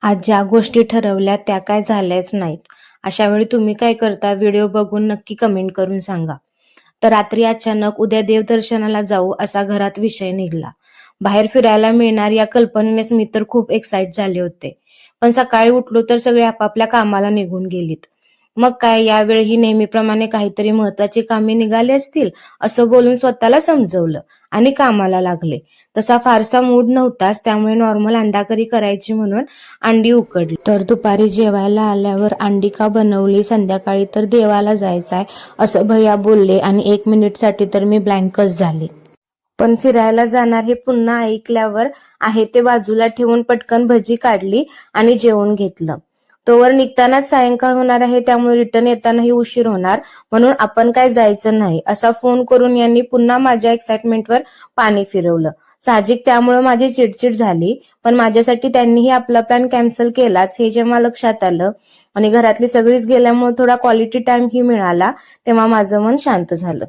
आज ज्या गोष्टी ठरवल्या त्या काय झाल्याच नाहीत. अशा वेळी तुम्ही काय करता? व्हिडिओ बघून नक्की कमेंट करून सांगा. तर रात्री अचानक उद्या देवदर्शनाला जाऊ असा घरात विषय निघाला. बाहेर फिरायला मिळणार या कल्पनेनेच मी तर खूप एक्साइट झाले होते. पण सकाळी उठलो तर सगळे आपापल्या कामाला निघून गेलीत. मग काय यावेळीही नेहमीप्रमाणे काहीतरी महत्वाची कामे निघाली असतील असं बोलून स्वतःला समजवलं आणि कामाला लागले. तसा फारसा मूड नव्हताच, त्यामुळे नॉर्मल अंडाकरी करायची म्हणून अंडी उकडली. तर दुपारी जेवायला आल्यावर अंडी का बनवली, संध्याकाळी तर देवाला जायचंय असं भैया बोलले आणि 1 मिनिटसाठी तर मी ब्लँकच झाले. पण फिरायला जाणार हे पुन्हा ऐकल्यावर आहे ते बाजूला ठेवून पटकन भजी काढली आणि जेवून घेतलं. तोवर निघतानाच सायंकाळ होणार आहे, त्यामुळे रिटर्न येतानाही उशीर होणार, म्हणून आपण काय जायचं नाही असा फोन करून यांनी पुन्हा माझ्या एक्साइटमेंटवर पाणी फिरवलं. साहजिक त्यामुळे माझी चिडचिड झाली, पण माझ्यासाठी त्यांनीही आपला प्लॅन कॅन्सल केलाच हे जेव्हा लक्षात आलं आणि घरातली सगळीच गेल्यामुळे थोडा क्वालिटी टाइम ही मिळाला, तेव्हा माझं मन शांत झालं.